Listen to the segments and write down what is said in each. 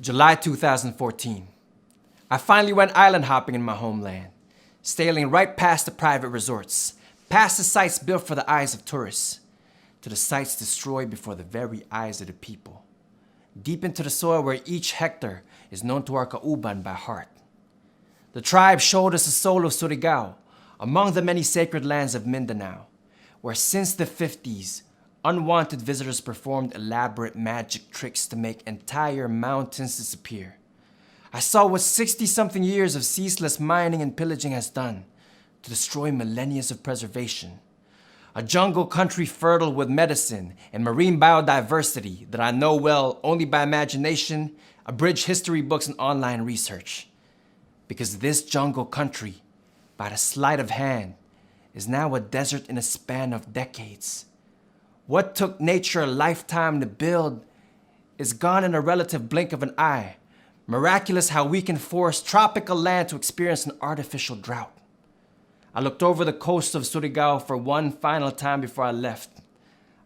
July 2014. I finally went island hopping in my homeland, sailing right past the private resorts, past the sites built for the eyes of tourists, to the sites destroyed before the very eyes of the people, deep into the soil where each hectare is known to our kauban by heart. The tribe showed us the soul of Surigao, among the many sacred lands of Mindanao, where since the 50s, unwanted visitors performed elaborate magic tricks to make entire mountains disappear. I saw what 60-something years of ceaseless mining and pillaging has done to destroy millennia of preservation. A jungle country fertile with medicine and marine biodiversity that I know well only by imagination, abridged history books, and online research. Because this jungle country, by the sleight of hand, is now a desert in a span of decades. What took nature a lifetime to build is gone in a relative blink of an eye. Miraculous how we can force tropical land to experience an artificial drought. I looked over the coast of Surigao for one final time before I left.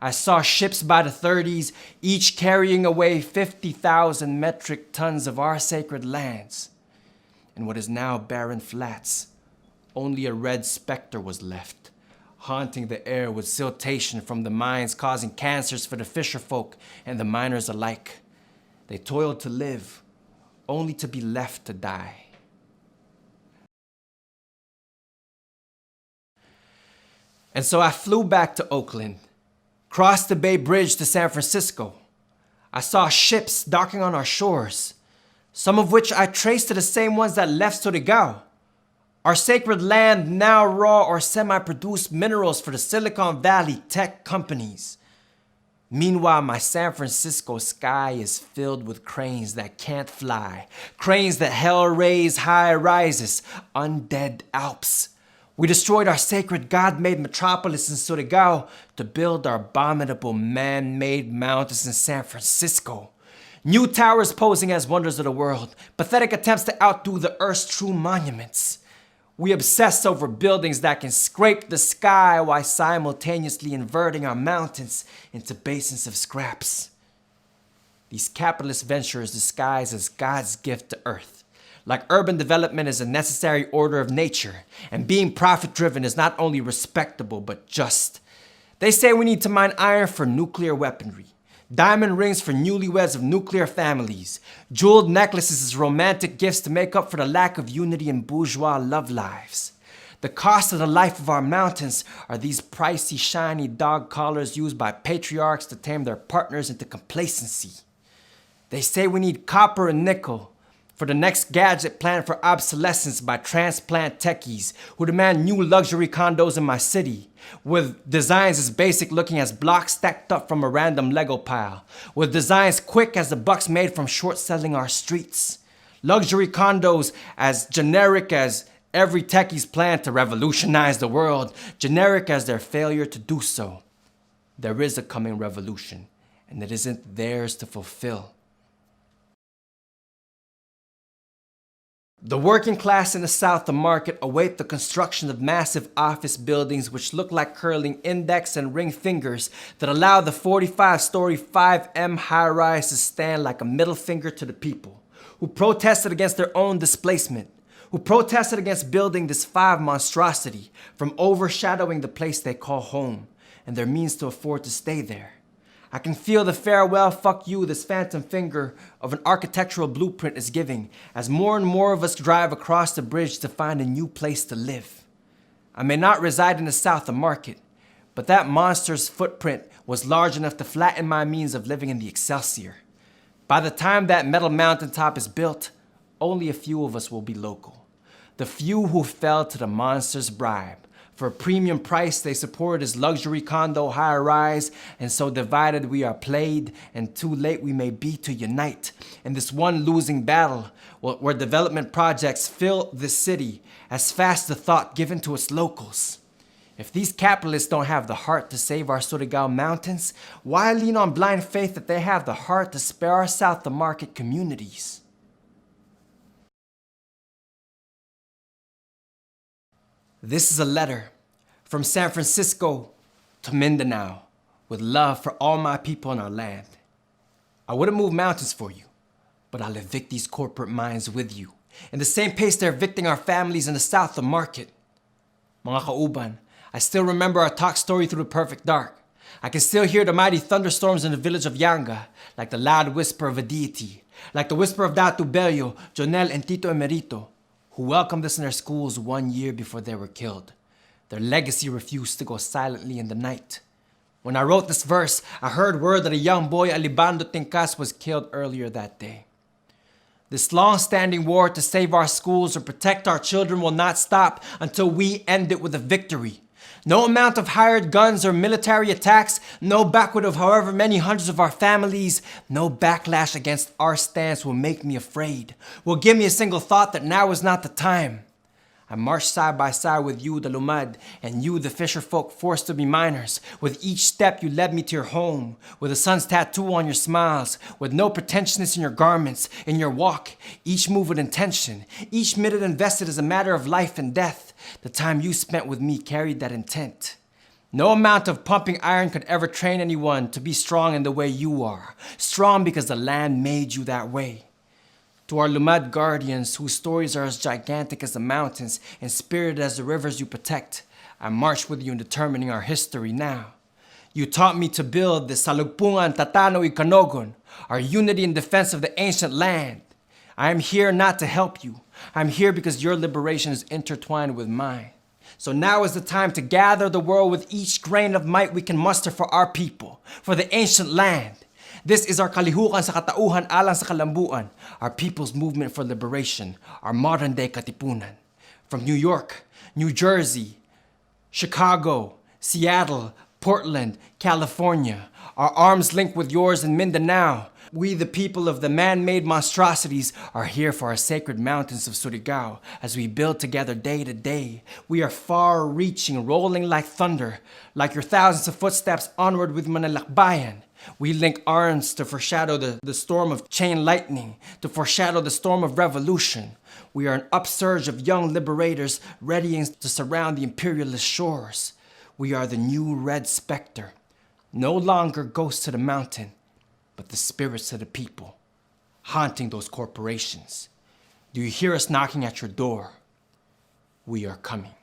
I saw ships by the 30s, each carrying away 50,000 metric tons of our sacred lands. In what is now barren flats, only a red specter was left, haunting the air with siltation from the mines, causing cancers for the fisherfolk and the miners alike. They toiled to live, only to be left to die. And so I flew back to Oakland, crossed the Bay Bridge to San Francisco. I saw ships docking on our shores, some of which I traced to the same ones that left Surigao. Our sacred land now raw or semi-produced minerals for the Silicon Valley tech companies. Meanwhile, my San Francisco sky is filled with cranes that can't fly, cranes that hell-raise high rises, undead Alps. We destroyed our sacred God-made metropolis in Surigao to build our abominable man-made mountains in San Francisco. New towers posing as wonders of the world, pathetic attempts to outdo the Earth's true monuments. We obsess over buildings that can scrape the sky while simultaneously inverting our mountains into basins of scraps. These capitalist ventures disguised as God's gift to Earth. Like urban development is a necessary order of nature, and being profit-driven is not only respectable but just. They say we need to mine iron for nuclear weaponry, diamond rings for newlyweds of nuclear families, jeweled necklaces as romantic gifts to make up for the lack of unity in bourgeois love lives. The cost of the life of our mountains are these pricey, shiny dog collars used by patriarchs to tame their partners into complacency. They say we need copper and nickel for the next gadget planned for obsolescence by transplant techies who demand new luxury condos in my city, with designs as basic looking as blocks stacked up from a random Lego pile, with designs quick as the bucks made from short selling our streets. Luxury condos as generic as every techie's plan to revolutionize the world, generic as their failure to do so. There is a coming revolution, and it isn't theirs to fulfill. The working class in the South of Market await the construction of massive office buildings which look like curling index and ring fingers that allow the 45-story 5M high-rise to stand like a middle finger to the people, who protested against their own displacement, who protested against building this 5 monstrosity from overshadowing the place they call home and their means to afford to stay there. I can feel the farewell fuck you this phantom finger of an architectural blueprint is giving as more and more of us drive across the bridge to find a new place to live. I may not reside in the South of Market, but that monster's footprint was large enough to flatten my means of living in the Excelsior. By the time that metal mountaintop is built, only a few of us will be local. The few who fell to the monster's bribe. For a premium price, they supported his luxury condo high-rise, and so divided we are played, and too late we may be to unite. In this one losing battle, where development projects fill the city as fast as the thought given to its locals. If these capitalists don't have the heart to save our Surigao mountains, why lean on blind faith that they have the heart to spare our South of Market communities? This is a letter from San Francisco to Mindanao with love for all my people in our land. I wouldn't move mountains for you, but I'll evict these corporate minds with you. In the same pace they're evicting our families in the south of market. Mga kauban, I still remember our talk story through the perfect dark. I can still hear the mighty thunderstorms in the village of Yanga, like the loud whisper of a deity, like the whisper of Datu Bello, Jonel, and Tito Emerito, who welcomed us in their schools 1 year before they were killed. Their legacy refused to go silently in the night. When I wrote this verse, I heard word that a young boy, Alibando Tincas, was killed earlier that day. This long-standing war to save our schools or protect our children will not stop until we end it with a victory. No amount of hired guns or military attacks, no backward of however many hundreds of our families, no backlash against our stance will make me afraid, will give me a single thought that now is not the time. I marched side by side with you, the Lumad, and you, the fisher folk forced to be miners. With each step you led me to your home, with the sun's tattoo on your smiles, with no pretentiousness in your garments, in your walk, each move with intention, each minute invested as a matter of life and death. The time you spent with me carried that intent. No amount of pumping iron could ever train anyone to be strong in the way you are, strong because the land made you that way. To our Lumad guardians, whose stories are as gigantic as the mountains and spirited as the rivers you protect, I march with you in determining our history now. You taught me to build the Salupongan, Tatano, Ikanogon, our unity in defense of the ancient land. I am here not to help you. I'm here because your liberation is intertwined with mine. So now is the time to gather the world with each grain of might we can muster for our people, for the ancient land. This is our kalihukan sa katauhan alang sa kalambuan, our people's movement for liberation, our modern-day katipunan. From New York, New Jersey, Chicago, Seattle, Portland, California, our arms linked with yours in Mindanao. We, the people of the man-made monstrosities, are here for our sacred mountains of Surigao as we build together day to day. We are far-reaching, rolling like thunder, like your thousands of footsteps onward with Manalakbayan. We link arms to foreshadow the storm of chain lightning, to foreshadow the storm of revolution. We are an upsurge of young liberators readying to surround the imperialist shores. We are the new red specter, no longer ghosts of the mountain, but the spirits of the people, haunting those corporations. Do you hear us knocking at your door? We are coming.